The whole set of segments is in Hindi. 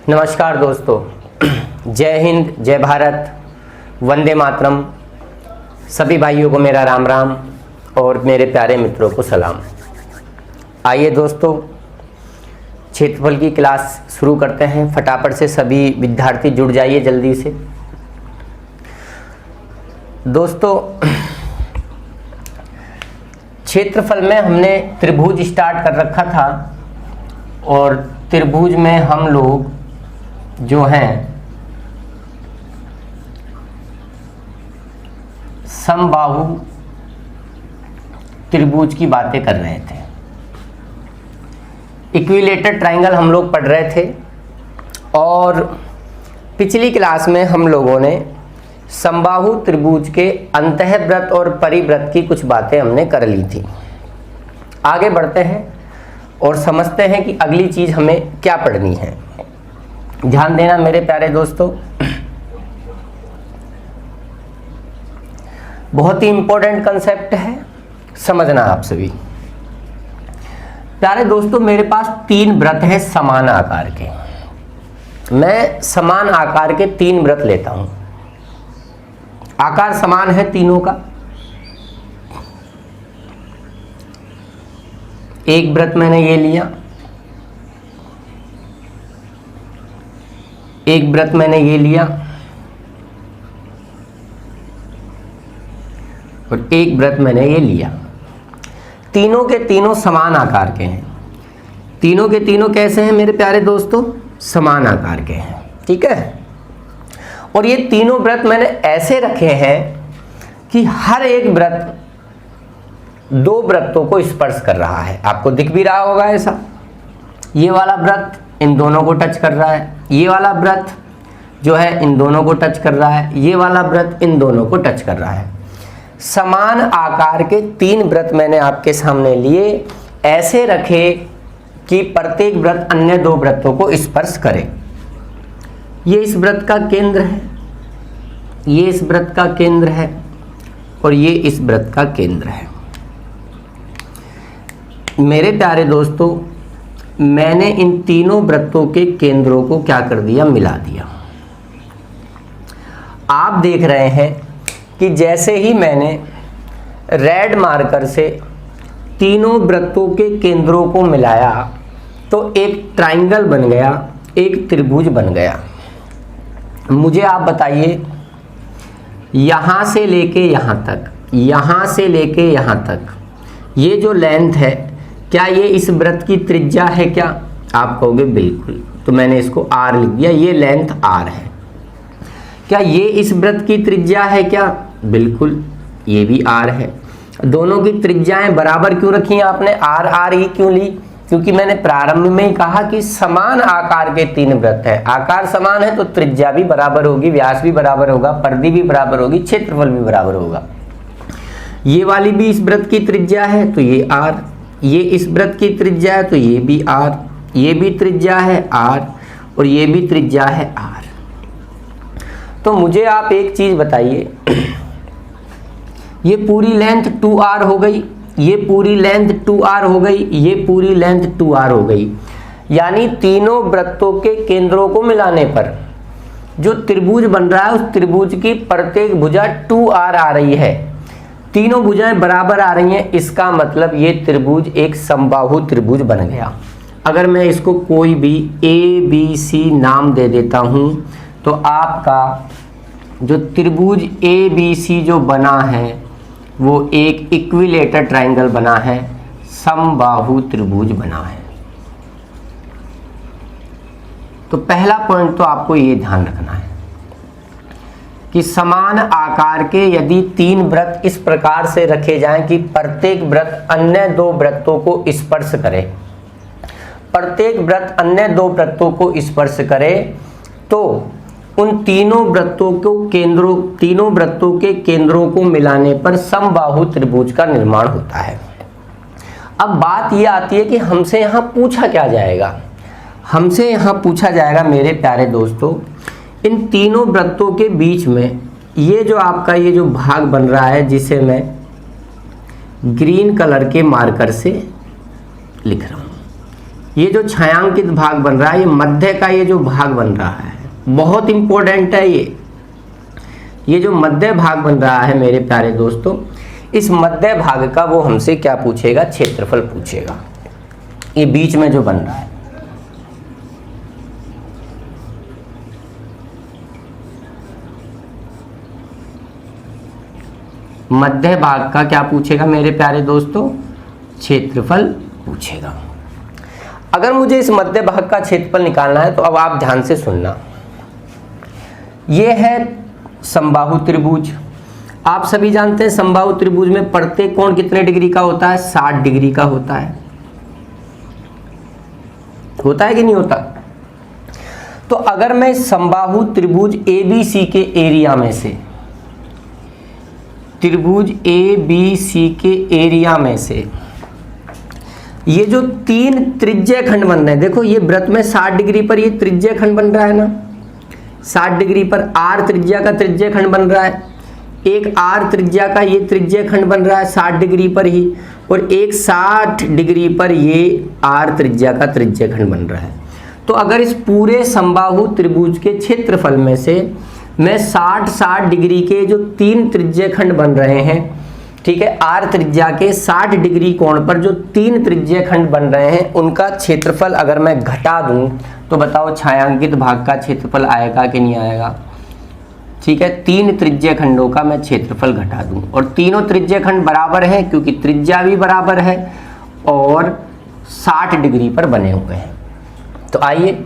नमस्कार दोस्तों, जय हिंद, जय भारत, वंदे मातरम। सभी भाइयों को मेरा राम राम और मेरे प्यारे मित्रों को सलाम। आइए दोस्तों, क्षेत्रफल की क्लास शुरू करते हैं। फटाफट से सभी विद्यार्थी जुड़ जाइए जल्दी से। दोस्तों, क्षेत्रफल में हमने त्रिभुज स्टार्ट कर रखा था और त्रिभुज में हम लोग जो हैं समबाहु त्रिभुज की बातें कर रहे थे। इक्विलेटरल ट्रायंगल हम लोग पढ़ रहे थे और पिछली क्लास में हम लोगों ने समबाहु त्रिभुज के अंतःव्रत और परिव्रत की कुछ बातें हमने कर ली थी। आगे बढ़ते हैं और समझते हैं कि अगली चीज हमें क्या पढ़नी है। ध्यान देना मेरे प्यारे दोस्तों, बहुत ही इंपॉर्टेंट कंसेप्ट है, समझना आप सभी। प्यारे दोस्तों, मेरे पास तीन वृत्त हैं समान आकार के। मैं समान आकार के तीन वृत्त लेता हूं। आकार समान है तीनों का। एक वृत्त मैंने ये लिया, एक वृत्त मैंने ये लिया और एक वृत्त मैंने ये लिया। तीनों के तीनों समान आकार के हैं। तीनों के तीनों कैसे हैं मेरे प्यारे दोस्तों? समान आकार के हैं, ठीक है। और ये तीनों वृत्त मैंने ऐसे रखे हैं कि हर एक वृत्त दो वृत्तों को स्पर्श कर रहा है। आपको दिख भी रहा होगा ऐसा। ये वाला वृत्त इन दोनों को टच कर रहा है, ये वाला वृत्त जो है इन दोनों को टच कर रहा है, ये वाला वृत्त इन दोनों को टच कर रहा है। समान आकार के तीन वृत्त मैंने आपके सामने लिए, ऐसे रखे कि प्रत्येक वृत्त अन्य दो वृत्तों को स्पर्श करे। ये इस वृत्त का केंद्र है, ये इस वृत्त का केंद्र है और ये इस वृत्त का केंद्र है। मेरे प्यारे दोस्तों, मैंने इन तीनों वृत्तों के केंद्रों को क्या कर दिया? मिला दिया। आप देख रहे हैं कि जैसे ही मैंने रेड मार्कर से तीनों वृत्तों के केंद्रों को मिलाया तो एक ट्रायंगल बन गया, एक त्रिभुज बन गया। मुझे आप बताइए, यहां से लेके यहां तक, यहां से लेके यहां तक ये जो लेंथ है, क्या ये इस वृत्त की त्रिज्या है? क्या आप कहोगे बिल्कुल, तो मैंने इसको r लिख दिया। ये लेंथ r है। क्या ये इस वृत्त की त्रिज्या है? क्या बिल्कुल, ये भी r है। दोनों की त्रिज्याएं बराबर क्यों रखी आपने? r ही क्यों ली? क्योंकि मैंने प्रारंभ में ही कहा कि समान आकार के तीन वृत्त है। आकार समान है तो त्रिज्या भी बराबर होगी, व्यास भी बराबर होगा, परिधि भी बराबर होगी, क्षेत्रफल भी बराबर होगा। ये वाली भी इस वृत्त की त्रिज्या है तो ये r, ये इस वृत्त की त्रिज्या है तो ये भी r, ये भी त्रिज्या है r और ये भी त्रिज्या है r। तो मुझे आप एक चीज बताइए, ये पूरी लेंथ 2r हो गई, ये पूरी लेंथ 2r हो गई, ये पूरी लेंथ 2r हो गई। यानी तीनों वृत्तों के केंद्रों को मिलाने पर जो त्रिभुज बन रहा है उस त्रिभुज की प्रत्येक भुजा 2r आ रही है। तीनों भुजाएं बराबर आ रही हैं। इसका मतलब ये त्रिभुज एक समबाहु त्रिभुज बन गया। अगर मैं इसको कोई भी ABC नाम दे देता हूं तो आपका जो त्रिभुज ABC जो बना है वो एक इक्विलेटरल ट्रायंगल बना है, समबाहु त्रिभुज बना है। तो पहला पॉइंट तो आपको ये ध्यान रखना है कि समान आकार के यदि तीन वृत्त इस प्रकार से रखे जाएं कि प्रत्येक वृत्त अन्य दो वृत्तों को स्पर्श करे, प्रत्येक वृत्त अन्य दो वृत्तों को स्पर्श करे, तो उन तीनों वृत्तों के केंद्रों को मिलाने पर समबाहु त्रिभुज का निर्माण होता है। अब बात यह आती है कि हमसे यहाँ पूछा क्या जाएगा? हमसे यहाँ पूछा जाएगा मेरे प्यारे दोस्तों, इन तीनों वृत्तों के बीच में ये जो आपका ये जो भाग बन रहा है, जिसे मैं ग्रीन कलर के मार्कर से लिख रहा हूँ, ये जो छायांकित भाग बन रहा है, ये मध्य का ये जो भाग बन रहा है बहुत इंपॉर्टेंट है। ये जो मध्य भाग बन रहा है मेरे प्यारे दोस्तों, इस मध्य भाग का वो हमसे क्या पूछेगा, क्षेत्रफल पूछेगा। ये बीच में जो बन रहा है, मध्य भाग का क्या पूछेगा मेरे प्यारे दोस्तों, क्षेत्रफल पूछेगा। अगर मुझे इस मध्य भाग का क्षेत्रफल निकालना है तो अब आप ध्यान से सुनना। ये है समबाहु त्रिभुज। आप सभी जानते हैं समबाहु त्रिभुज में प्रत्येक कोण कितने डिग्री का होता है, 60 डिग्री का होता है। होता है कि नहीं होता? तो अगर मैं समबाहु त्रिभुज ABC के एरिया में से, त्रिभुज ABC के एरिया में से ये जो 3 त्रिज्यीय खंड बन रहे हैं, देखो ये वृत्त में 60 डिग्री पर ये त्रिज्यीय खंड बन रहा है ना, 60 डिग्री पर R त्रिज्या का त्रिज्यीय खंड बन रहा है, एक R त्रिज्या का ये त्रिज्यीय खंड बन रहा है 60 डिग्री पर ही, और एक 60 डिग्री पर ये R त्रिज्या का त्रिज्यीय खंड बन रहा है। तो अगर इस पूरे समबाहु त्रिभुज के क्षेत्रफल में से मैं 60 डिग्री के जो 3 त्रिज्यीय खंड बन रहे हैं, ठीक है, R त्रिज्या के 60 डिग्री कोण पर जो 3 त्रिज्यीय खंड बन रहे हैं उनका क्षेत्रफल अगर मैं घटा दूं तो बताओ छायांकित भाग का क्षेत्रफल आएगा कि नहीं आएगा? ठीक है, 3 त्रिज्यीय खंडों का मैं क्षेत्रफल घटा दूं, और तीनों त्रिज्यीय खंड बराबर हैं क्योंकि त्रिज्या भी बराबर है और 60 डिग्री पर बने हुए हैं। तो आइए,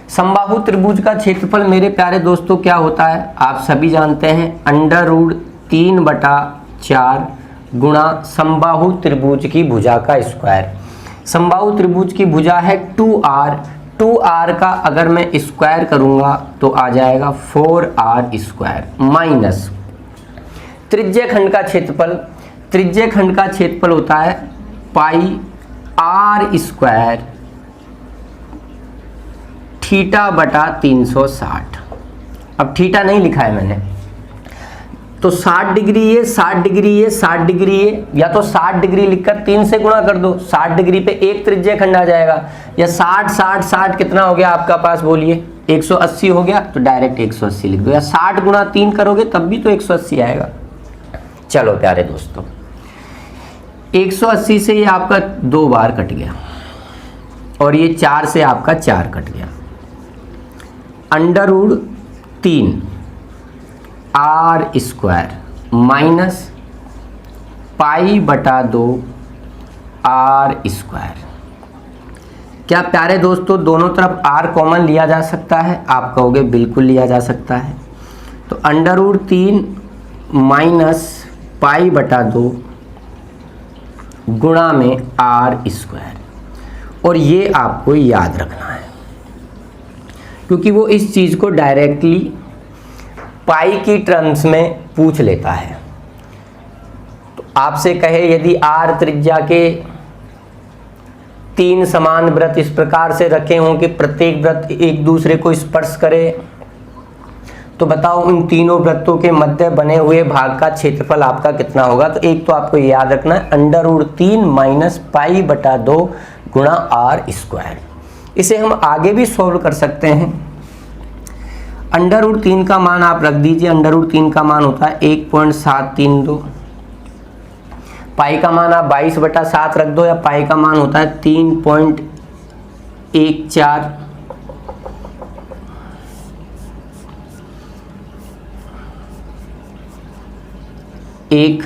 समबाहु त्रिभुज का क्षेत्रफल मेरे प्यारे दोस्तों क्या होता है, आप सभी जानते हैं, √3/4 गुणा समबाहु त्रिभुज की भुजा का स्क्वायर। समबाहु त्रिभुज की भुजा है 2R का अगर मैं स्क्वायर करूंगा तो आ जाएगा 4R स्क्वायर माइनस त्रिज्यीय खंड का क्षेत्रफल। त्रिज्यीय खंड का क्षेत्रफल होता है πr स्क्वायर θ/360। अब थीटा नहीं लिखा है मैंने, तो 60 डिग्री ये, 60 डिग्री ये, 60 डिग्री ये, या तो 60 डिग्री लिखकर 3 से गुणा कर दो, 60 डिग्री पे एक त्रिज्यीय खंड आ जाएगा, या 60 कितना हो गया आपका पास, बोलिए 180 हो गया, तो डायरेक्ट 180 लिख दो, या 60 गुणा 3 करोगे तब भी तो 180 आएगा। चलो प्यारे दोस्तों, 180 से ये आपका 2 बार कट गया और ये 4 से आपका 4 कट गया, √3R square minus π/2R square. क्या प्यारे दोस्तों दोनों तरफ R कॉमन लिया जा सकता है? आप कहोगे बिल्कुल लिया जा सकता है। तो √3 माइनस π/2 गुणा में R स्क्वायर, और ये आपको याद रखना है क्योंकि वो इस चीज़ को डायरेक्टली पाई की टर्म्स में पूछ लेता है। तो आपसे कहे यदि R त्रिज्या के 3 समान वृत्त इस प्रकार से रखे हों कि प्रत्येक वृत्त एक दूसरे को स्पर्श करे, तो बताओ उन तीनों वृत्तों के मध्य बने हुए भाग का क्षेत्रफल आपका कितना होगा? तो एक तो आपको याद रखना है √3 माइनस π/2 गुणा R स्क्वायर। इसे हम आगे भी सॉल्व कर सकते हैं। √3 का मान आप रख दीजिए, √3 का मान होता है 1.732, पाई का मान आप 22/7 रख दो, या पाई का मान होता है 3.14, एक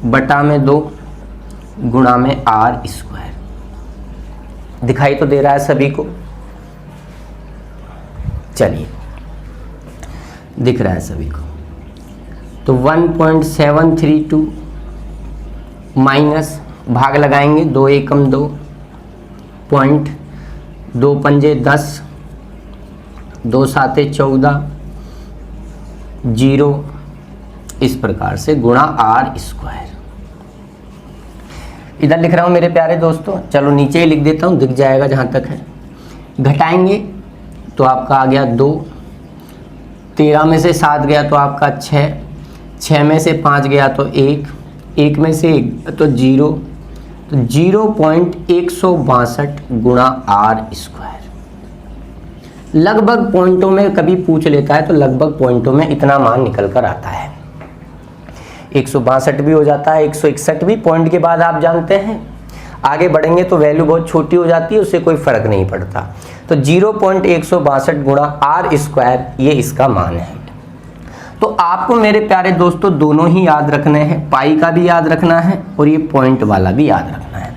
बटा में 2 गुणा में R स्क्वायर। दिखाई तो दे रहा है सभी को? चलिए, दिख रहा है सभी को। तो 1.732 माइनस, भाग लगाएंगे, 2 एकम 2, पॉइंट 2 पंजे 10, 2 साते 14, 0, इस प्रकार से गुणा R स्क्वायर। इधर लिख रहा हूँ मेरे प्यारे दोस्तों, चलो नीचे ही लिख देता हूँ, दिख जाएगा जहाँ तक है। घटाएंगे तो आपका आ गया 2, 13 में से 7 गया तो आपका 6, 6 में से 5 गया तो 1, 1 में से 1 तो 0, तो 0.162 गुणा आर स्क्वायर। लगभग पॉइंटों में कभी पूछ लेता है तो लगभग पॉइंटों में इतना मान निकल कर आता है। 162 भी हो जाता है, 161 भी पॉइंट के बाद आप जानते हैं। आगे बढ़ेंगे तो वैल्यू बहुत छोटी हो जाती है, उससे कोई फर्क नहीं पड़ता। तो 0.162 गुणा आर स्क्वायर ये इसका मान है। तो आपको मेरे प्यारे दोस्तों दोनों ही याद रखने हैं, पाई का भी याद रखना है और ये पॉइंट वाला भी याद रखना है।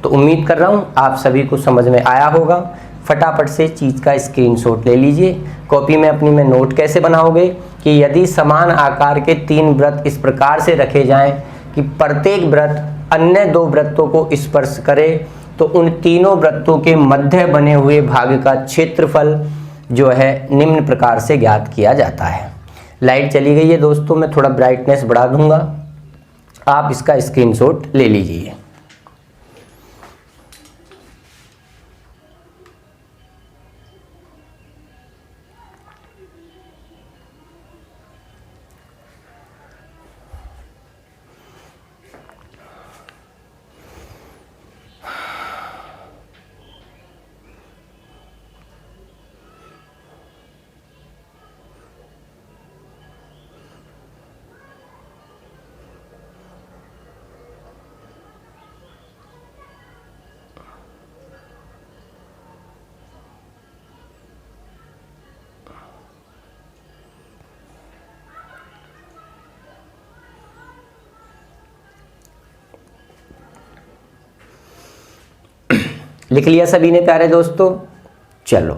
तो उम्मीद कर रहा हूँ आप सभी को समझ में आया होगा। फटाफट से चीज़ का स्क्रीनशॉट ले लीजिए। कॉपी में अपनी में नोट कैसे बनाओगे कि यदि समान आकार के 3 वृत्त इस प्रकार से रखे जाएं कि प्रत्येक वृत्त अन्य 2 वृत्तों को स्पर्श करे तो उन तीनों वृत्तों के मध्य बने हुए भाग का क्षेत्रफल जो है निम्न प्रकार से ज्ञात किया जाता है। लाइट चली गई है दोस्तों, मैं थोड़ा ब्राइटनेस बढ़ा दूंगा, आप इसका स्क्रीनशॉट ले लीजिए। लिख लिया सभी ने प्यारे दोस्तों? चलो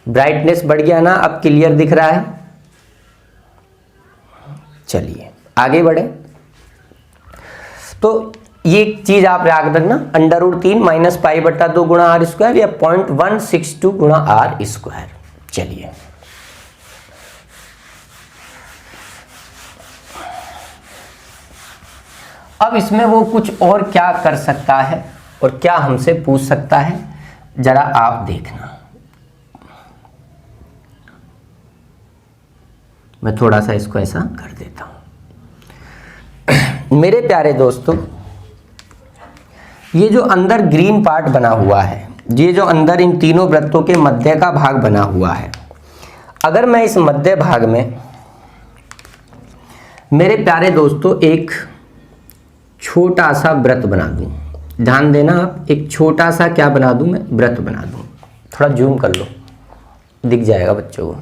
ब्राइटनेस बढ़ गया ना, अब क्लियर दिख रहा है। चलिए आगे बढ़े। तो ये चीज आप याद रखना, √3 माइनस पाई बटा 2 गुणा आर स्क्वायर या 0.162 गुणा आर स्क्वायर। चलिए अब इसमें वो कुछ और क्या कर सकता है और क्या हमसे पूछ सकता है, जरा आप देखना। मैं थोड़ा सा इसको ऐसा कर देता हूं। मेरे प्यारे दोस्तों, ये जो अंदर ग्रीन पार्ट बना हुआ है, ये जो अंदर इन तीनों वृत्तों के मध्य का भाग बना हुआ है, अगर मैं इस मध्य भाग में मेरे प्यारे दोस्तों एक छोटा सा वृत्त बना दूं, ध्यान देना आप, एक छोटा सा क्या बना दूं मैं, वृत्त बना दूं। थोड़ा जूम कर लो, दिख जाएगा बच्चों को।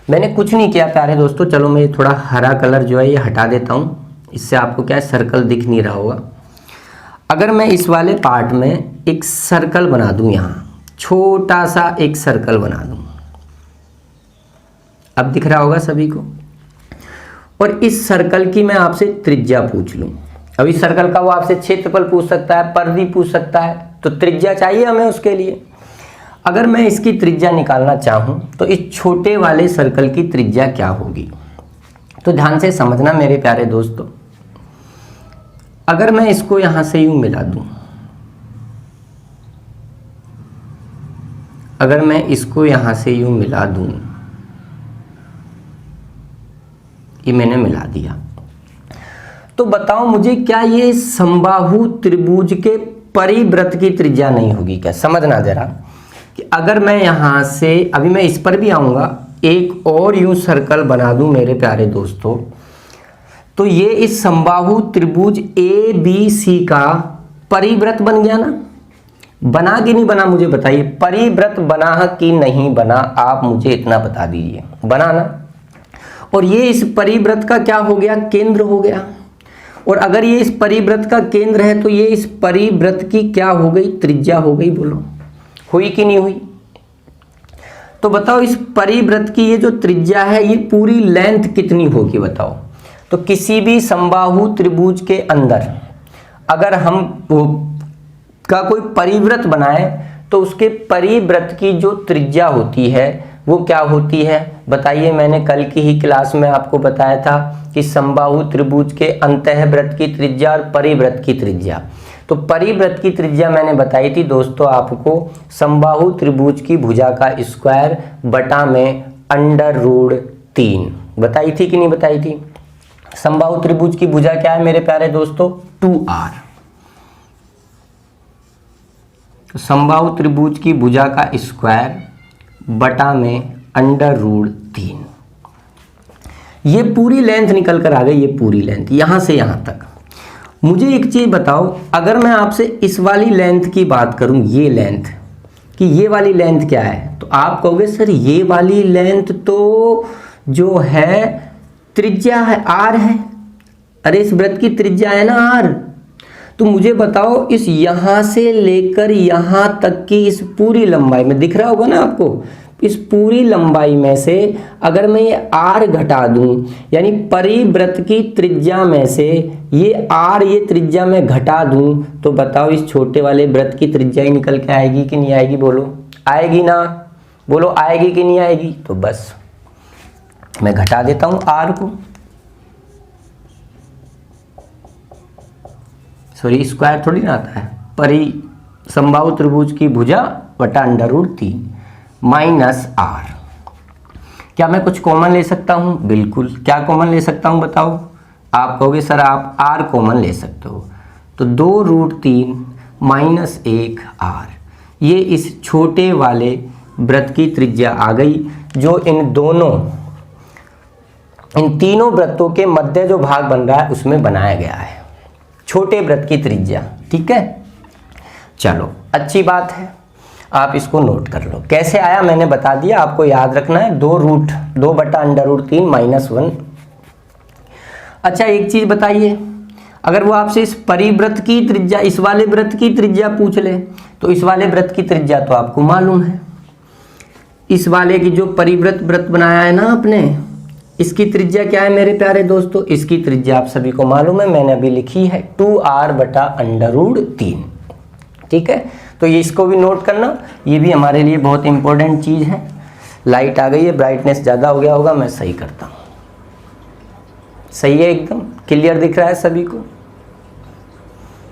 मैंने कुछ नहीं किया प्यारे दोस्तों, चलो मैं थोड़ा हरा कलर जो है ये हटा देता हूं, इससे आपको क्या है सर्कल दिख नहीं रहा होगा। अगर मैं इस वाले पार्ट में एक सर्कल बना दूं, यहां छोटा सा एक सर्कल बना दूं, अब दिख रहा होगा सभी को। और इस सर्कल की मैं आपसे त्रिज्या पूछ लूं, अब इस सर्कल का वो आपसे क्षेत्रफल पूछ सकता है, परिधि पूछ सकता है, तो त्रिज्या चाहिए हमें उसके लिए। अगर मैं इसकी त्रिज्या निकालना चाहूं तो इस छोटे वाले सर्कल की त्रिज्या क्या होगी, तो ध्यान से समझना मेरे प्यारे दोस्तों। अगर मैं इसको यहां से यूं मिला दूं, अगर मैं इसको यहां से यूं मिला दूं, ये मैंने मिला दिया, तो बताओ मुझे क्या ये समबाहु त्रिभुज के परिवृत्त की त्रिज्या नहीं होगी क्या? समझना जरा कि अगर मैं यहां से, अभी मैं इस पर भी आऊंगा, एक और यूं सर्कल बना दूं मेरे प्यारे दोस्तों, तो ये इस समबाहु त्रिभुज ABC का परिवृत्त बन गया ना? बना कि नहीं बना मुझे बताइए, परिवृत्त बना कि नहीं बना, आप मुझे इतना बता दीजिए। बना ना? और ये इस परिवृत्त का क्या हो गया, केंद्र हो गया। और अगर ये इस परिवृत्त का केंद्र है तो ये इस परिवृत्त की क्या हो गई, त्रिज्या हो गई। बोलो हुई कि नहीं हुई? तो बताओ इस परिवृत्त की ये जो त्रिज्या है ये पूरी लेंथ कितनी होगी बताओ। तो किसी भी समबाहु त्रिभुज के अंदर अगर हम का कोई परिवृत्त बनाए तो उसके परिवृत्त की जो त्रिज्या होती है वो क्या होती है बताइए। मैंने कल की ही क्लास में आपको बताया था कि समबाहु त्रिभुज के अंतःवृत्त की त्रिज्या और परिवृत्त की त्रिज्या। तो परिवृत्त की त्रिज्या मैंने बताई थी दोस्तों आपको, समबाहु त्रिभुज की भुजा का स्क्वायर बटा में √3 बताई थी कि नहीं बताई थी। समबाहु त्रिभुज की भुजा क्या है मेरे प्यारे दोस्तों, 2r। तो समबाहु त्रिभुज की भुजा का स्क्वायर बटा में √3, ये पूरी लेंथ निकल कर आ गई, ये पूरी लेंथ यहां से यहां तक। मुझे एक चीज बताओ, अगर मैं आपसे इस वाली लेंथ की बात करूं, ये लेंथ, कि ये वाली लेंथ क्या है, तो आप कहोगे सर ये वाली लेंथ तो जो है त्रिज्या है, r है। अरे इस वृत्त की त्रिज्या है ना r। तो मुझे बताओ इस यहां से लेकर यहां तक की इस पूरी लंबाई में, दिख रहा होगा ना आपको, इस पूरी लंबाई में से अगर मैं ये r घटा दूं, यानी परिवृत्त की त्रिज्या में से ये r, ये त्रिज्या में घटा दूं, तो बताओ इस छोटे वाले वृत्त की त्रिज्या ही निकल के आएगी कि नहीं आएगी, बोलो आएगी ना, बोलो आएगी कि नहीं आएगी। तो बस मैं घटा देता हूं r को, सॉरी स्क्वायर थोड़ी ना आता है, समबाहु त्रिभुज की भुजा बटा √3 -r। क्या मैं कुछ कॉमन ले सकता हूं, बिल्कुल। क्या कॉमन ले सकता हूं बताओ, आप कहोगे सर आप r कॉमन ले सकते हो, तो 2√3 - 1r, ये इस छोटे वाले वृत्त की त्रिज्या आ गई, जो इन तीनों वृत्तों के मध्य जो भाग बन रहा है उसमें बनाया गया है, छोटे वृत्त की त्रिज्या। ठीक है, चलो अच्छी बात है, आप इसको नोट कर लो। कैसे आया मैंने बता दिया, आपको याद रखना है, 2 बटा √3 -1। अच्छा एक चीज बताइए, अगर वो आपसे इस परिवृत्त की त्रिज्या, इस वाले वृत्त की त्रिज्या पूछ ले, तो इस वाले वृत्त की त्रिज्या तो आपको मालूम है, इस वाले की जो परिवृत्त वृत्त बनाया है ना आपने, इसकी त्रिज्या क्या है मेरे प्यारे दोस्तों, इसकी त्रिज्या आप सभी को मालूम है, मैंने अभी लिखी है 2r बटा √3। ठीक है, तो ये इसको भी नोट करना, ये भी हमारे लिए बहुत इंपॉर्टेंट चीज है। लाइट आ गई है, ब्राइटनेस ज़्यादा हो गया होगा, मैं सही करता हूँ। सही है, एकदम क्लियर दिख रहा है सभी को।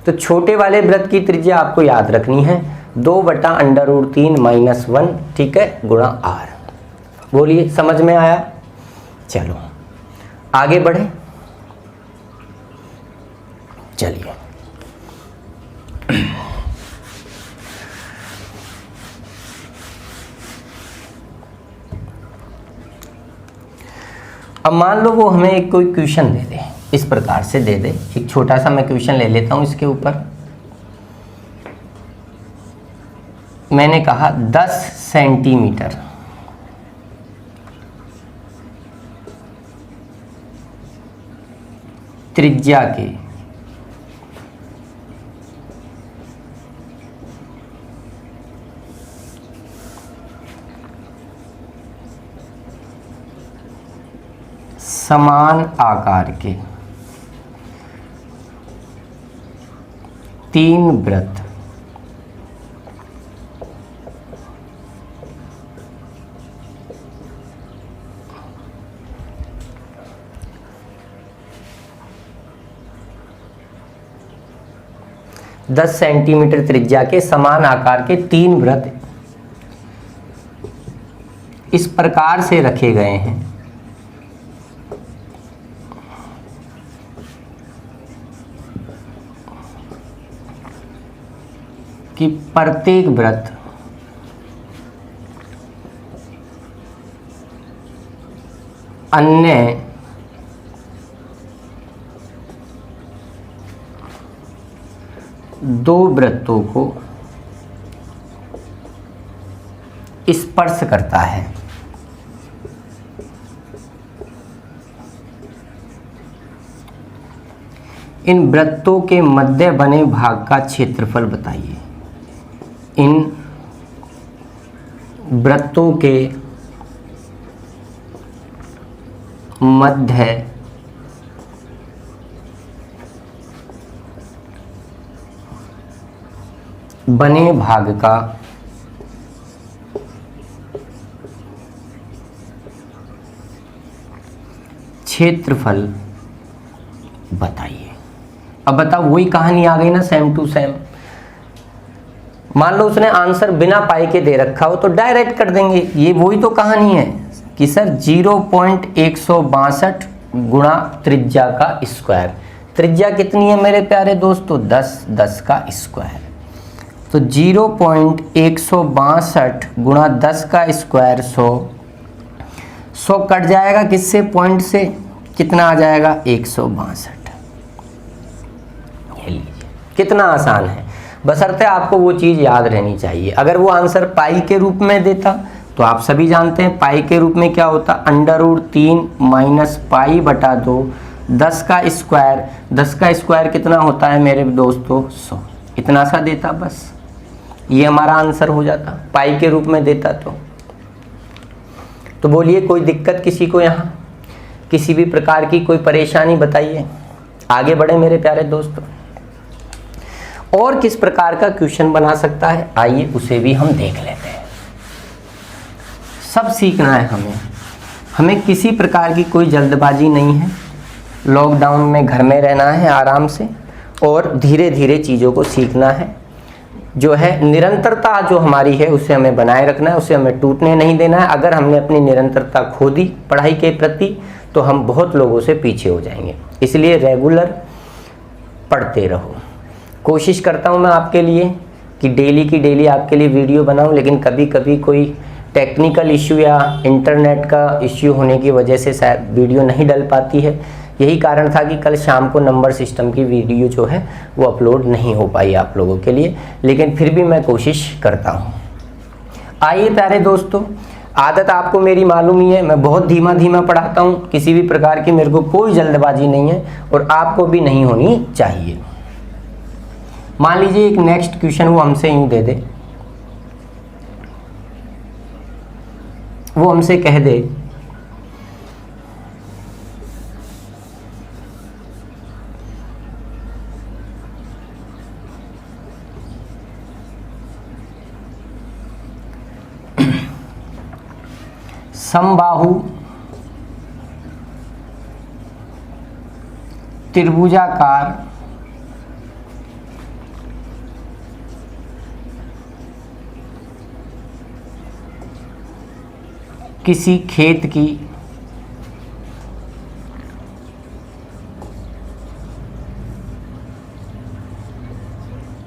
तो छोटे वाले वृत्त की त्रिज्या आपको याद रखनी है 2 बटा √3 -1, ठीक है, गुणा r। बोलिए समझ में आया। चलो आगे बढ़े, चलिए अब मान लो वो हमें एक कोई क्वेश्चन दे दे, इस प्रकार से दे दे, एक छोटा सा मैं क्वेश्चन ले लेता हूं इसके ऊपर। मैंने कहा 10 सेंटीमीटर त्रिज्या के समान आकार के 3 वृत्त दस सेंटीमीटर त्रिज्या के समान आकार के 3 वृत्त इस प्रकार से रखे गए हैं कि प्रत्येक वृत्त अन्य दो वृत्तों को स्पर्श करता है। इन वृत्तों के मध्य बने भाग का क्षेत्रफल बताइए। इन वृत्तों के मध्य बने भाग का क्षेत्रफल बताइए। अब बताओ, वही कहानी आ गई ना, सेम टू सेम। मान लो उसने आंसर बिना पाई के दे रखा हो तो डायरेक्ट कर देंगे, ये वही तो कहानी है कि सर 0.162 गुणा त्रिज्या का स्क्वायर। त्रिज्या कितनी है मेरे प्यारे दोस्तों? 10, 10 का स्क्वायर। तो 0.162 गुणा 10 का स्क्वायर 100। 100 कट जाएगा किससे? पॉइंट से। कितना आ जाएगा? 162। ये लीजिए, कितना आसान है। बशर्ते आपको वो चीज़ याद रहनी चाहिए। अगर वो आंसर पाई के रूप में देता तो आप सभी जानते हैं पाई के रूप में क्या होता? √3 माइनस पाई बटा 2, 10 का स्क्वायर। 10 का स्क्वायर कितना होता है मेरे दोस्तों? 100। इतना सा देता, बस ये हमारा आंसर हो जाता। पाई के रूप में देता तो बोलिए, कोई दिक्कत किसी को? यहाँ किसी भी प्रकार की कोई परेशानी बताइए, आगे बढ़े मेरे प्यारे दोस्तों। और किस प्रकार का क्वेश्चन बना सकता है, आइए उसे भी हम देख लेते हैं। सब सीखना है हमें किसी प्रकार की कोई जल्दबाजी नहीं है। लॉकडाउन में घर में रहना है आराम से और धीरे धीरे चीज़ों को सीखना है। जो है निरंतरता जो हमारी है उसे हमें बनाए रखना है, उसे हमें टूटने नहीं देना है। अगर हमने अपनी निरंतरता खो दी पढ़ाई के प्रति तो हम बहुत लोगों से पीछे हो जाएंगे। इसलिए रेगुलर पढ़ते रहो। कोशिश करता हूँ मैं आपके लिए कि डेली की डेली आपके लिए वीडियो बनाऊँ, लेकिन कभी कभी कोई टेक्निकल इश्यू या इंटरनेट का इश्यू होने की वजह से शायद वीडियो नहीं डल पाती है। यही कारण था कि कल शाम को नंबर सिस्टम की वीडियो जो है वो अपलोड नहीं हो पाई आप लोगों के लिए, लेकिन फिर भी मैं कोशिश करता हूँ। आइए प्यारे दोस्तों, आदत आपको मेरी मालूम ही है, मैं बहुत धीमा धीमा पढ़ाता हूँ। किसी भी प्रकार की मेरे को कोई जल्दबाजी नहीं है और आपको भी नहीं होनी चाहिए। मान लीजिए एक नेक्स्ट क्वेश्चन वो हमसे यूँ दे दे, वो हमसे कह दे समबाहु त्रिभुजाकार किसी खेत की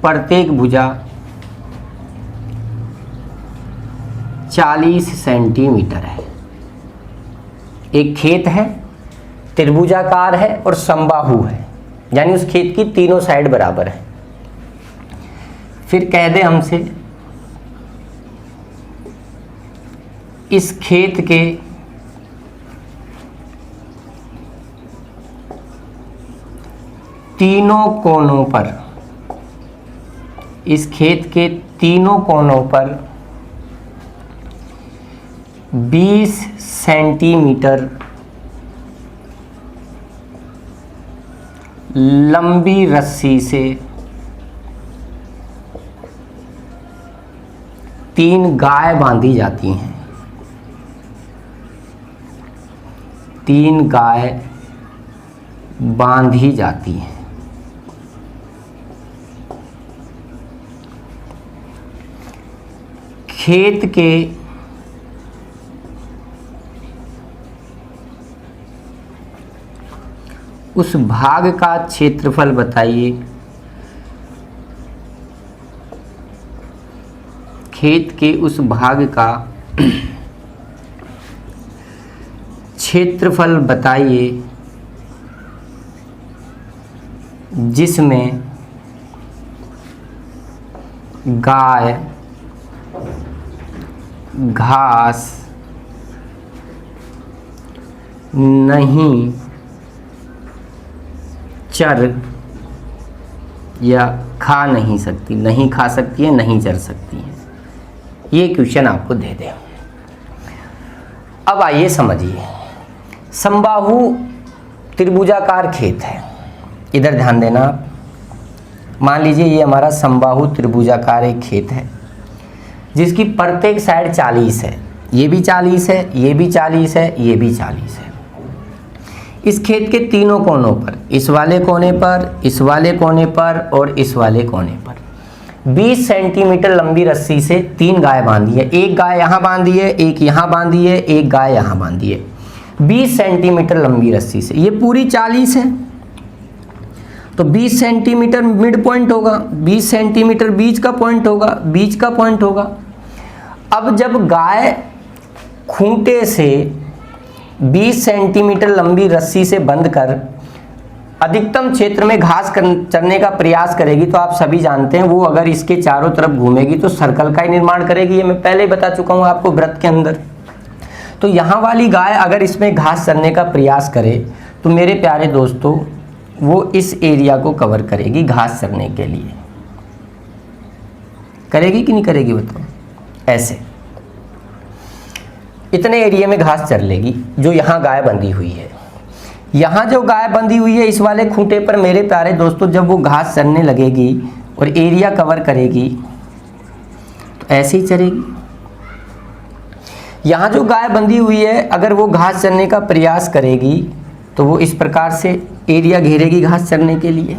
प्रत्येक भुजा 40 सेंटीमीटर है। एक खेत है, त्रिभुजाकार है और समबाहु है, यानी उस खेत की तीनों साइड बराबर है। फिर कह दे हमसे इस खेत के तीनों कोनों पर, इस खेत के तीनों कोनों पर 20 सेंटीमीटर लंबी रस्सी से 3 गाय बांधी जाती हैं। 3 गाय बांधी जाती हैं। खेत के उस भाग का क्षेत्रफल बताइए। खेत के उस भाग का क्षेत्रफल बताइए जिसमें गाय घास नहीं चर या खा नहीं सकती, नहीं खा सकती है, नहीं चर सकती है। ये क्वेश्चन आपको दे दे। अब आइए समझिए, समबाहु त्रिभुजाकार खेत है। इधर ध्यान देना आप। मान लीजिए ये हमारा समबाहु त्रिभुजाकार एक खेत है जिसकी प्रत्येक साइड 40 है। ये भी 40 है, ये भी 40 है, ये भी 40 है। इस खेत के तीनों कोनों पर, इस वाले कोने पर, इस वाले कोने पर और इस वाले कोने पर 20 सेंटीमीटर लंबी रस्सी से 3 गाय बांधी है। एक गाय यहाँ बांधी है, एक यहाँ बांधी है, एक गाय यहाँ बांधी है। 20 सेंटीमीटर लंबी रस्सी से, ये पूरी 40 है तो 20 सेंटीमीटर मिड पॉइंट होगा, 20 सेंटीमीटर बीच का पॉइंट होगा, बीच का पॉइंट होगा। अब जब गाय खूंटे से 20 सेंटीमीटर लंबी रस्सी से बंध कर अधिकतम क्षेत्र में घास चरने का प्रयास करेगी तो आप सभी जानते हैं वो अगर इसके चारों तरफ घूमेगी तो सर्कल का ही निर्माण करेगी। ये मैं पहले ही बता चुका हूँ आपको व्रत के अंदर। तो यहाँ वाली गाय अगर इसमें घास चरने का प्रयास करे तो मेरे प्यारे दोस्तों वो इस एरिया को कवर करेगी घास चरने के लिए। करेगी कि नहीं करेगी बताओ? ऐसे इतने एरिया में घास चर लेगी जो यहाँ गाय बंधी हुई है। यहाँ जो गाय बंधी हुई है इस वाले खूंटे पर मेरे प्यारे दोस्तों जब वो घास चरने लगेगी और एरिया कवर करेगी तो ऐसे ही चरेगी। यहाँ जो गाय बंधी हुई है अगर वो घास चरने का प्रयास करेगी तो वो इस प्रकार से एरिया घेरेगी घास चरने के लिए।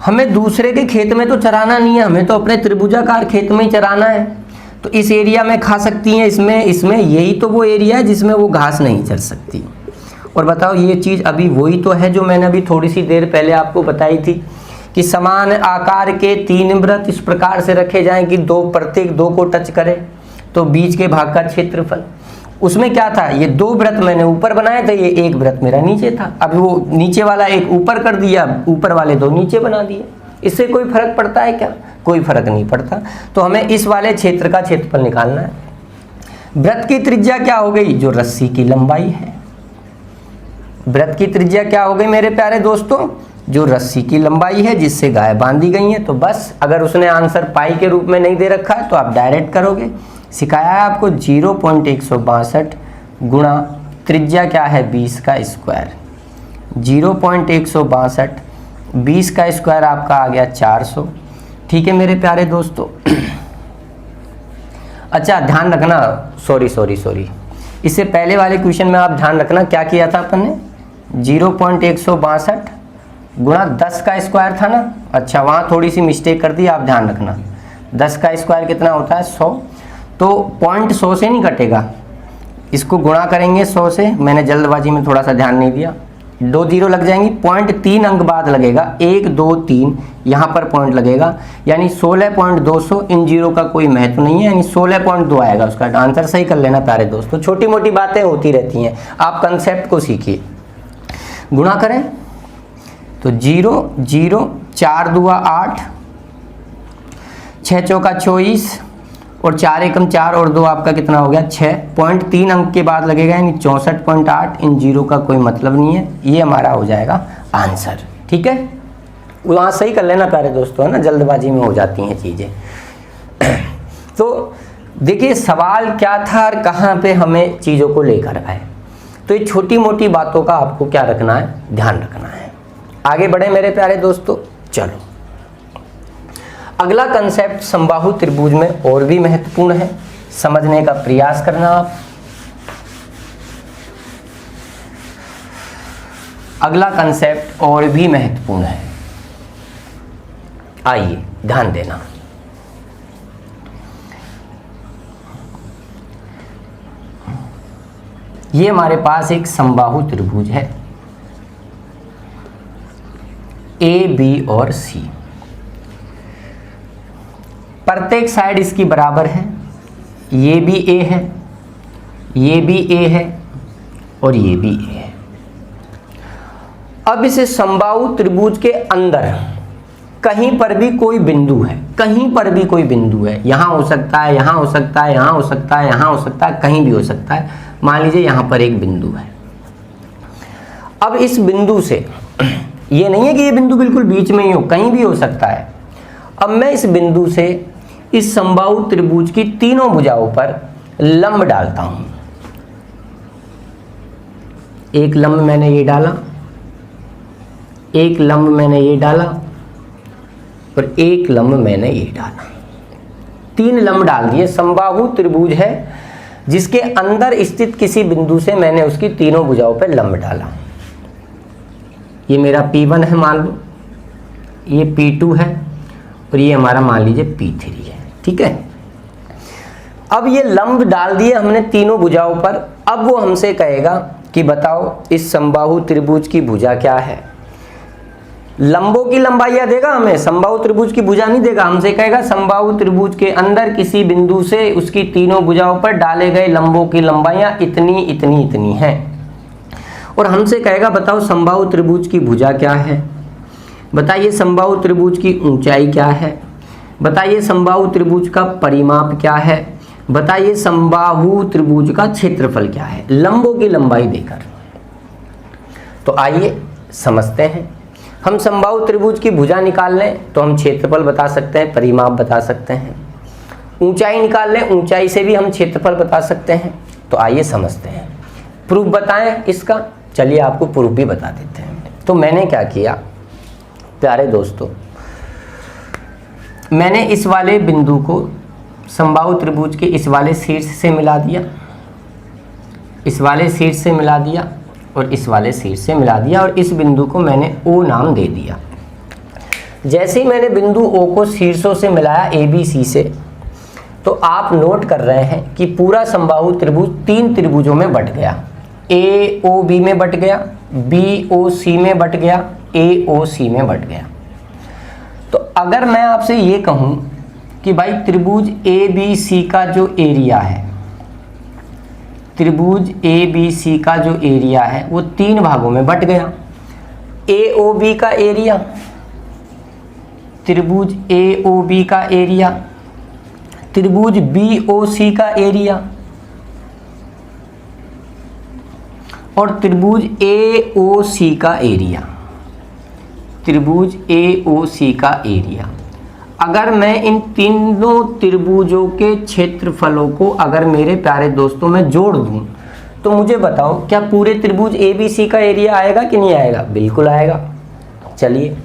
हमें दूसरे के खेत में तो चराना नहीं है, हमें तो अपने त्रिभुजाकार खेत में ही चराना है। तो इस एरिया में खा सकती हैं, इसमें यही तो वो एरिया है जिसमें वो घास नहीं चर सकती। और बताओ ये चीज़ अभी वही तो है जो मैंने अभी थोड़ी सी देर पहले आपको बताई थी कि समान आकार के 3 वृत्त इस प्रकार से रखे जाएं कि प्रत्येक 2 को टच करे तो बीच के भाग का क्षेत्रफल। उसमें क्या था, ये 2 वृत्त मैंने ऊपर बनाए थे, ये 1 वृत्त मेरा नीचे था। अब वो नीचे वाला एक ऊपर कर दिया, ऊपर वाले 2 नीचे बना दिए। इससे कोई फर्क पड़ता है क्या? कोई फर्क नहीं पड़ता। तो हमें इस वाले क्षेत्र का क्षेत्रफल निकालना है। वृत्त की त्रिज्या क्या हो गई? जो रस्सी की लंबाई है। वृत्त की त्रिज्या क्या हो गई मेरे प्यारे दोस्तों? जो रस्सी की लंबाई है जिससे गाय बांधी गई है। तो बस अगर उसने आंसर पाई के रूप में नहीं दे रखा है तो आप डायरेक्ट करोगे। सिखाया है आपको 0.162 गुणा त्रिज्या क्या है 20 का स्क्वायर। 0.162 20 का स्क्वायर आपका आ गया 400। ठीक है मेरे प्यारे दोस्तों। अच्छा ध्यान रखना, सॉरी, इससे पहले वाले क्वेश्चन में आप ध्यान रखना क्या किया था अपन ने, 0.162 गुणा 10 का स्क्वायर था ना। अच्छा वहाँ थोड़ी सी मिस्टेक कर दी, आप ध्यान रखना। 10 का स्क्वायर कितना होता है? 100। तो पॉइंट 100 से नहीं कटेगा, इसको गुणा करेंगे 100 से। मैंने जल्दबाजी में थोड़ा सा ध्यान नहीं दिया, 2 जीरो लग जाएंगी। पॉइंट 3 अंक बाद लगेगा, 1 2 3 यहाँ पर पॉइंट लगेगा, यानी 16.200। इन जीरो का कोई महत्व नहीं है, यानी 16.2 आएगा उसका आंसर। सही कर लेना प्यारे दोस्तों, छोटी मोटी बातें होती रहती हैं, आप कंसेप्ट को सीखिए। गुणा करें तो 0 0 4 दूआ 8, 6 चौका 24 और 4 एकम 4 और 2 आपका कितना हो गया 6। पॉइंट 3 अंक के बाद लगेगा यानी 64.8। इन जीरो का कोई मतलब नहीं है, ये हमारा हो जाएगा आंसर। ठीक है, वहाँ सही कर लेना प्यारे दोस्तों, है ना, जल्दबाजी में हो जाती हैं चीज़ें। तो देखिए सवाल क्या था और कहाँ पे हमें चीज़ों को लेकर आए। तो ये छोटी मोटी बातों का आपको क्या रखना है, ध्यान रखना है। आगे बढ़े मेरे प्यारे दोस्तों। चलो अगला कंसेप्ट समबाहु त्रिभुज में और भी महत्वपूर्ण है, समझने का प्रयास करना आप। अगला कंसेप्ट और भी महत्वपूर्ण है, आइए ध्यान देना। ये हमारे पास एक समबाहु त्रिभुज है, ए बी और सी। प्रत्येक साइड इसकी बराबर है, ये भी ए है, ये भी ए है और ये भी ए है। अब इस समबाहु त्रिभुज के अंदर कहीं पर भी कोई बिंदु है, कहीं पर भी कोई बिंदु है, यहां हो सकता है, यहां हो सकता है, यहां हो सकता है, यहां हो सकता है, कहीं भी हो सकता है। मान लीजिए यहां पर एक बिंदु है। अब इस बिंदु से, ये नहीं है कि ये बिंदु बिल्कुल बीच में ही हो, कहीं भी हो सकता है। अब मैं इस बिंदु से इस समबाहु त्रिभुज की तीनों भुजाओं पर लंब डालता हूं। एक लंब मैंने ये डाला, एक लंब मैंने ये डाला और एक लंब मैंने ये डाला। 3 लंब डाल दिए। समबाहु त्रिभुज है, जिसके अंदर स्थित किसी बिंदु से मैंने उसकी तीनों भुजाओं पर लंब डाला। ये मेरा P1 है मान लो, ये P2 है और ये हमारा मान लीजिए P3 है। ठीक है, अब ये लंब डाल दिए हमने तीनों भुजाओं पर। अब वो हमसे कहेगा कि बताओ इस समबाहु त्रिभुज की भुजा क्या है। लंबों की लंबाइयां देगा हमें, समबाहु त्रिभुज की भुजा नहीं देगा। हमसे कहेगा समबाहु त्रिभुज के अंदर किसी बिंदु से उसकी तीनों भुजाओं पर डाले गए लंबों की लंबाइयां इतनी इतनी इतनी हैं। और हमसे कहेगा बताओ समबाहु त्रिभुज की भुजा क्या है, बताइए समबाहु त्रिभुज की ऊंचाई क्या है, बताइए समबाहु त्रिभुज का परिमाप क्या है, बताइए समबाहु त्रिभुज का क्षेत्रफल क्या है, लंबों की लंबाई देकर। तो आइए समझते हैं। हम समबाहु त्रिभुज की भुजा निकाल लें तो हम क्षेत्रफल बता सकते हैं, परिमाप बता सकते हैं। ऊंचाई निकाल लें, ऊंचाई से भी हम क्षेत्रफल बता सकते हैं। तो आइए समझते हैं। प्रूफ बताएं इसका, चलिए आपको प्रूफ भी बता देते हैं। तो मैंने क्या किया प्यारे दोस्तों, मैंने इस वाले बिंदु को समबाहु त्रिभुज के इस वाले शीर्ष से मिला दिया, इस वाले शीर्ष से मिला दिया और इस वाले शीर्ष से मिला दिया, और इस बिंदु को मैंने O नाम दे दिया। जैसे ही मैंने बिंदु O को शीर्षों से मिलाया ABC से, तो आप नोट कर रहे हैं कि पूरा समबाहु त्रिभुज तीन त्रिभुजों में बट गया। AOB में बट गया, BOC में बट गया, AOC में बट गया। तो अगर मैं आपसे ये कहूँ कि भाई त्रिभुज ABC का जो एरिया है, त्रिभुज ABC का जो एरिया है वो तीन भागों में बट गया। AOB का एरिया, त्रिभुज AOB का एरिया, त्रिभुज BOC का एरिया और त्रिभुज AOC का एरिया, त्रिभुज AOC का एरिया। अगर मैं इन तीनों त्रिभुजों के क्षेत्रफलों को अगर मेरे प्यारे दोस्तों में जोड़ दूं तो मुझे बताओ क्या पूरे त्रिभुज ABC का एरिया आएगा कि नहीं आएगा? बिल्कुल आएगा। चलिए,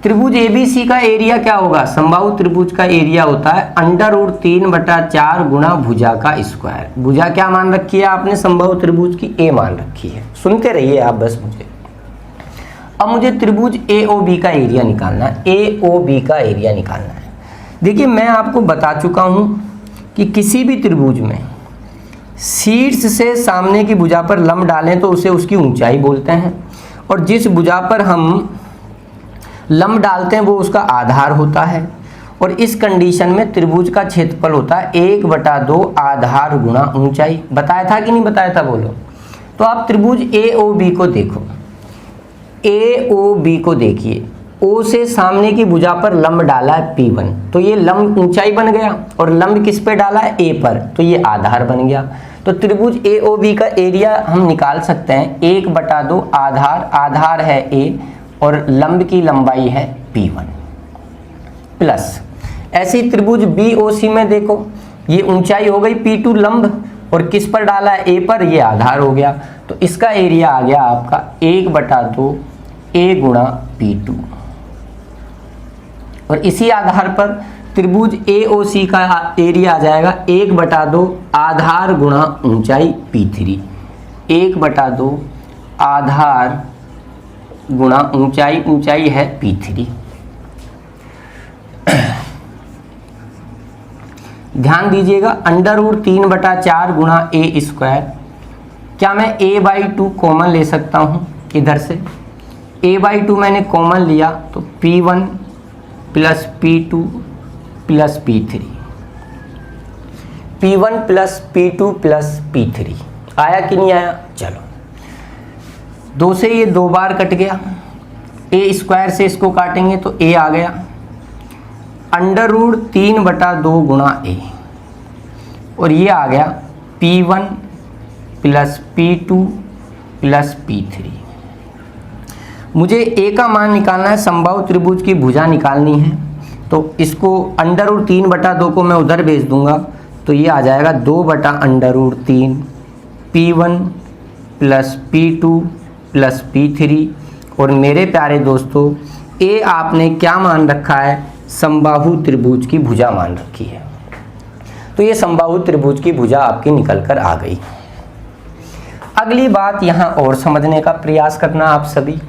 त्रिभुज ABC का एरिया क्या होगा? समबाहु त्रिभुज का एरिया होता है √3/4 गुणा भुजा का स्क्वायर। भुजा क्या मान रखी है आपने? समबाहु त्रिभुज की A मान रखी है। सुनते रहिए आप बस मुझे। अब मुझे त्रिभुज AOB का एरिया निकालना है, AOB का एरिया निकालना है। देखिए मैं आपको बता चुका हूं कि किसी भी त्रिभुज में शीर्ष से सामने की भुजा पर लंब डालें तो उसे उसकी ऊंचाई बोलते हैं, और जिस भुजा पर हम लंब डालते हैं वो उसका आधार होता है। और इस कंडीशन में त्रिभुज का क्षेत्रफल होता है 1/2 आधार गुणा ऊंचाई। बताया था कि नहीं बताया था? बोलो। तो आप त्रिभुज AOB को देखो, AOB को देखिए। O से सामने की भुजा पर लंब डाला है P1, तो ये लंब ऊंचाई बन गया, और लंब किस पे डाला है? A पर, तो ये आधार बन गया। तो त्रिभुज AOB का एरिया हम निकाल सकते हैं 1/2 आधार, आधार है A और लंब की लंबाई है P1 प्लस। ऐसे ही त्रिभुज BOC में देखो, ये ऊंचाई हो गई P2 लंब, और किस पर डाला है? A पर, ये आधार हो गया। तो इसका एरिया आ गया आपका 1/2 A गुणा P2। और इसी आधार पर त्रिभुज AOC का एरिया आ जाएगा 1/2 आधार गुणा ऊंचाई P3। 1/2 आधार गुणा ऊंचाई, ऊंचाई है P3। ध्यान दीजिएगा, √3/4 गुणा A²। क्या मैं A/2 कॉमन ले सकता हूँ इधर से? A/2 मैंने कॉमन लिया तो P1 plus P2 plus P3, P1 plus P2 plus P3 आया कि नहीं आया? चलो, 2 से ये 2 बार कट गया, A² से इसको काटेंगे तो A आ गया, √3/2 गुणा A, और ये आ गया P1 plus P2 plus P3। मुझे A का मान निकालना है, समबाहु त्रिभुज की भुजा निकालनी है, तो इसको √3/2 को मैं उधर भेज दूंगा, तो ये आ जाएगा 2/√3 P1 plus P2 plus P3। और मेरे प्यारे दोस्तों A आपने क्या मान रखा है? समबाहु त्रिभुज की भुजा मान रखी है। तो ये समबाहु त्रिभुज की भुजा आपकी निकल कर आ गई। अगली बात यहाँ और समझने का प्रयास करना आप सभी,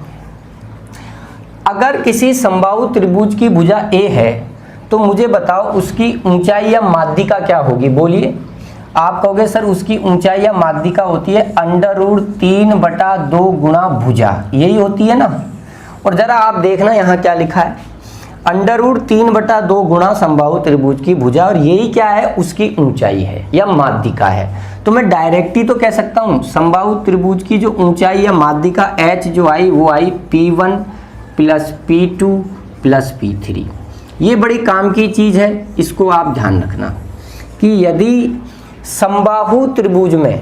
अगर किसी समबाहु त्रिभुज की भुजा ए है तो मुझे बताओ उसकी ऊंचाई या माध्यिका क्या होगी। बोलिए, आप कहोगे सर उसकी ऊंचाई या माध्यिका होती है √3/2 गुणा भुजा, यही होती है ना। और जरा आप देखना यहाँ क्या लिखा है, √3/2 गुणा समबाहु त्रिभुज की भुजा, और यही क्या है, उसकी ऊंचाई है या माध्यिका है। तो मैं डायरेक्ट ही तो कह सकता हूँ समबाहु त्रिभुज की जो ऊंचाई या माध्यिका h जो आई वो आई P1 + P2 + P3। ये बड़ी काम की चीज है, इसको आप ध्यान रखना कि यदि समबाहु त्रिभुज में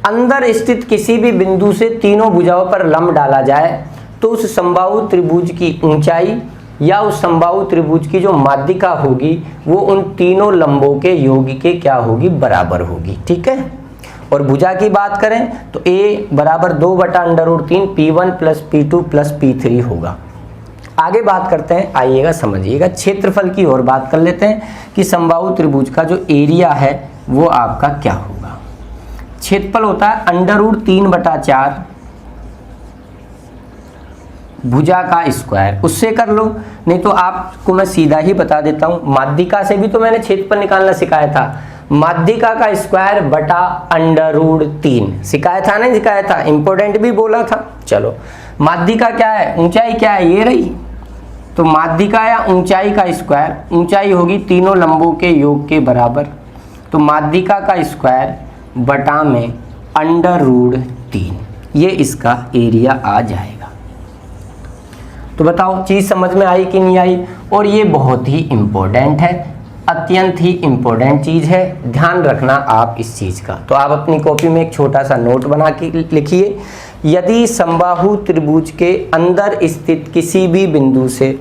अंदर स्थित किसी भी बिंदु से तीनों भुजाओं पर लंब डाला जाए तो उस समबाहु त्रिभुज की ऊंचाई या उस समबाहु त्रिभुज की जो माध्यिका होगी वो उन तीनों लंबों के योग के क्या होगी, बराबर होगी। ठीक है। और भुजा की बात करें तो a = 2/√3 P1 + P2 + P3 होगा। आगे बात करते हैं, आइएगा समझिएगा, क्षेत्रफल की और बात कर लेते हैं कि समबाहु त्रिभुज का जो एरिया है वो आपका क्या होगा। क्षेत्रफल होता है √3/4 भुजा का स्क्वायर, उससे कर लो, नहीं तो आपको मैं सीधा ही बता देता हूं, माध्यिका से भी तो मैंने क्षेत्रफल निकालना सिखाया था, माध्यिका का स्क्वायर बटा √3 सिखाया था, नहीं सिखाया था, इंपॉर्टेंट भी बोला था। चलो, माध्यिका क्या है, ऊंचाई क्या है, ये रही, तो माध्यिका या ऊंचाई का स्क्वायर, ऊंचाई होगी तीनों लंबों के योग के बराबर, तो माध्यिका का स्क्वायर बटा में √3, ये इसका एरिया आ जाएगा। तो बताओ चीज समझ में आई कि नहीं आई। और ये बहुत ही इंपॉर्टेंट है, अत्यंत ही इंपॉर्टेंट चीज है, ध्यान रखना आप इस चीज का। तो आप अपनी कॉपी में एक छोटा सा नोट बना के लिखिए, यदि समबाहु त्रिभुज के अंदर स्थित किसी भी बिंदु से,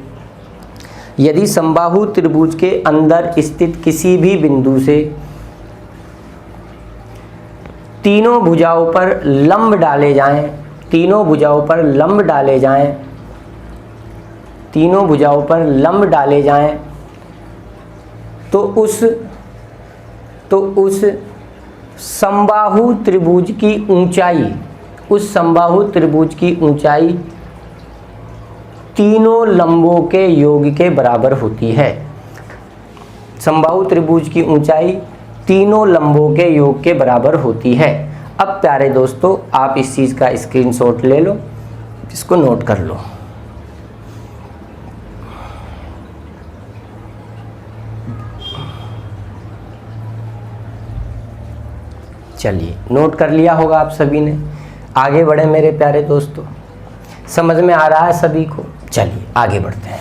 यदि समबाहु त्रिभुज के अंदर स्थित किसी भी बिंदु से तीनों भुजाओं पर लंब डाले जाएं, तीनों भुजाओं पर लंब डाले जाएं, तीनों भुजाओं पर लंब डाले जाएं तो उस समबाहु त्रिभुज की ऊंचाई, उस समबाहु त्रिभुज की ऊंचाई तीनों लंबों के योग के बराबर होती है। समबाहु त्रिभुज की ऊंचाई तीनों लंबों के योग के बराबर होती है। अब प्यारे दोस्तों, आप इस चीज का स्क्रीनशॉट ले लो, इसको नोट कर लो। चलिए, नोट कर लिया होगा आप सभी ने। आगे बढ़े मेरे प्यारे दोस्तों, समझ में आ रहा है सभी को। चलिए आगे बढ़ते हैं।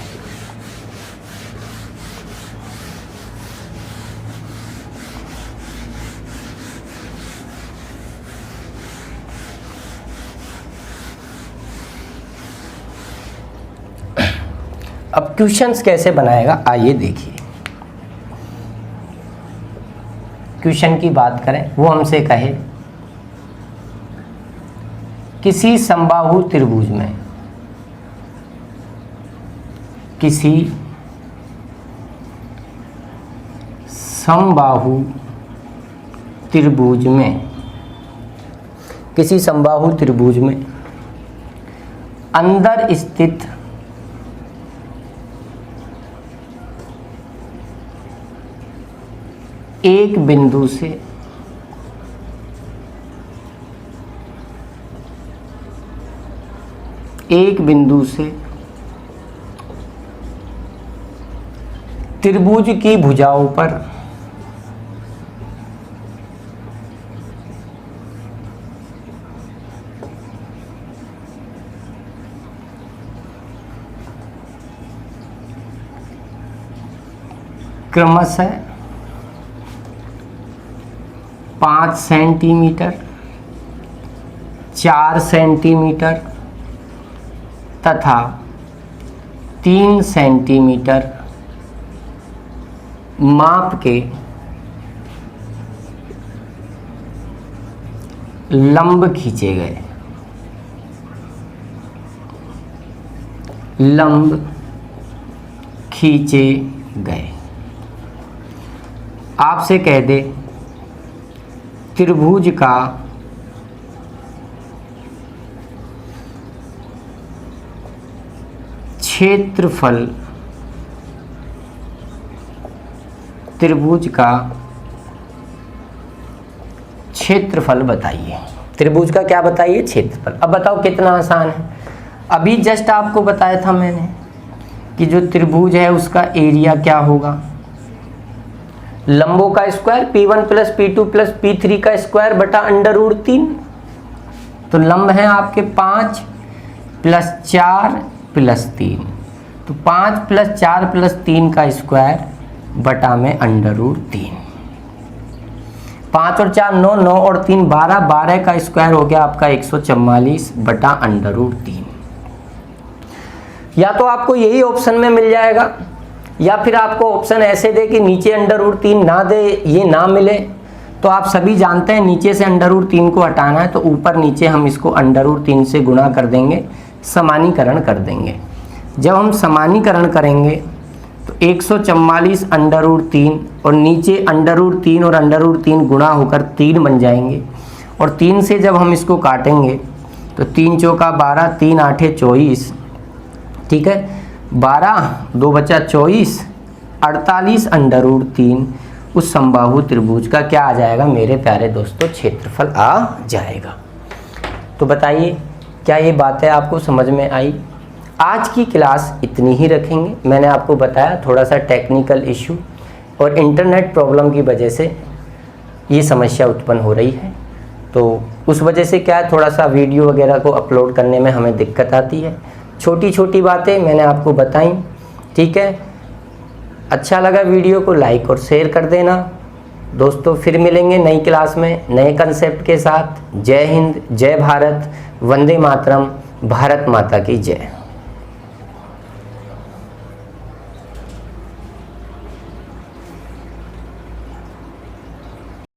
अब क्वेश्चंस कैसे बनाएगा, आइए देखिए। क्वेश्चन की बात करें, वो हमसे कहे किसी समबाहु त्रिभुज में, किसी समबाहु त्रिभुज में, किसी समबाहु त्रिभुज में अंदर स्थित एक बिंदु से त्रिभुज की भुजाओं पर क्रमशः 5 सेंटीमीटर, 4 सेंटीमीटर तथा 3 सेंटीमीटर माप के लंब खींचे गए, लंब खींचे गए। आपसे कह दे त्रिभुज का क्षेत्रफल, त्रिभुज का क्षेत्रफल बताइए। त्रिभुज का क्या बताइए? क्षेत्रफल। अब बताओ कितना आसान है। अभी जस्ट आपको बताया था मैंने कि जो त्रिभुज है उसका एरिया क्या होगा, लंबों का square P1 plus P2 plus P3 का स्क्वायर बटा √3। तो लंब है आपके 5 प्लस 4 प्लस 3, तो 5 प्लस 4 प्लस 3 का स्क्वायर बटा में √3। 5 और 4 9, 9 और 3 12, 12 का स्क्वायर हो गया आपका 144 बटा √3। या तो आपको यही ऑप्शन में मिल जाएगा, या फिर आपको ऑप्शन ऐसे दे कि नीचे √3 ना दे, ये ना मिले, तो आप सभी जानते हैं नीचे से √3 को हटाना है, तो ऊपर नीचे हम इसको √3 से गुणा कर देंगे, समानीकरण कर देंगे। जब हम समानीकरण करेंगे तो 144 √3 और नीचे √3 और √3 गुणा होकर 3 बन जाएंगे, और 3 से जब हम इसको काटेंगे तो 3 चौका 12, 3 आठे 24, ठीक है, 12 2 बचा 24, 48 √3 उस समबाहु त्रिभुज का क्या आ जाएगा मेरे प्यारे दोस्तों? क्षेत्रफल आ जाएगा। तो बताइए क्या ये बातें आपको समझ में आई? आज की क्लास इतनी ही रखेंगे। मैंने आपको बताया थोड़ा सा टेक्निकल इशू और इंटरनेट प्रॉब्लम की वजह से ये समस्या उत्पन्न हो रही है, तो उस वजह से क्या है, थोड़ा सा वीडियो वगैरह को अपलोड करने में हमें दिक्कत आती है। छोटी छोटी बातें मैंने आपको बताई, ठीक है। अच्छा लगा वीडियो को लाइक और शेयर कर देना दोस्तों। फिर मिलेंगे नई क्लास में नए कंसेप्ट के साथ। जय हिंद, जय भारत, वंदे मातरम, भारत माता की जय।